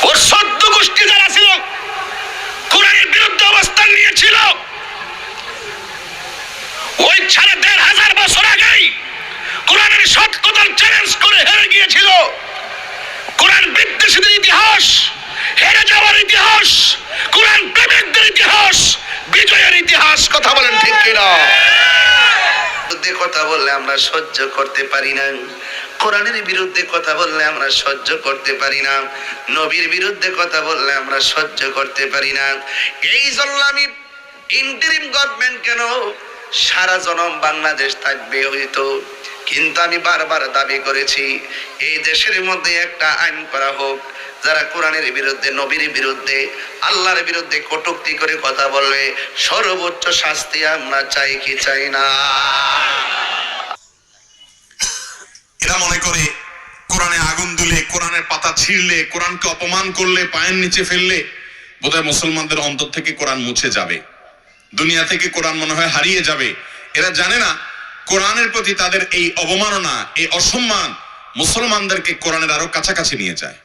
ওর ১৪ গোষ্ঠী যারা ছিল কোরআনের বিরুদ্ধে অবস্থান নিয়েছিল, ওই ১৫০০ বছর আগেই কোরআনের সত্যতার চ্যালেঞ্জ করে হেরে গিয়েছিল। কোরআন বিদ্বেষীদের ইতিহাস, হেরে যাওয়ার ইতিহাস, কোরআন প্রেমিকদের ইতিহাস, বিজয়ের ইতিহাস। কথা বলেন ঠিক কিনা? বিরুদ্ধে কথা বললে আমরা সহ্য করতে পারি না, কোরআনের বিরুদ্ধে কথা বললে আমরা সহ্য করতে পারি না, নবীর বিরুদ্ধে কথা বললে আমরা সহ্য করতে পারি না। এই জন্য আমি ইন্টারিম গভর্নমেন্ট কেন সারা জনম বাংলাদেশ থাকবে হইতো, কিন্তু আমি বারবার দাবি করেছি এই দেশের মধ্যে একটা আইন করা হোক, যারা কোরআনের বিরুদ্ধে, নবীর বিরুদ্ধে, আল্লাহর বিরুদ্ধে কটূক্তি করে কথা বলবে সর্বোচ্চ শাস্তি আমরা চাই কি চাই না? এরা মনে করে কোরআনে আগুন দিলে, কোরআনের পাতা ছিঁড়লে, কোরআনকে অপমান করলে, পায়ের নিচে ফেললে বোধহয় মুসলমানদের অন্তর থেকে কোরআন মুছে যাবে, দুনিয়া থেকে কোরআন মনে হয় হারিয়ে যাবে। এরা জানে না কোরআনের প্রতি তাদের এই অবমাননা, এই অসম্মান মুসলমানদেরকে কোরআনের আরো কাছাকাছি নিয়ে যায়।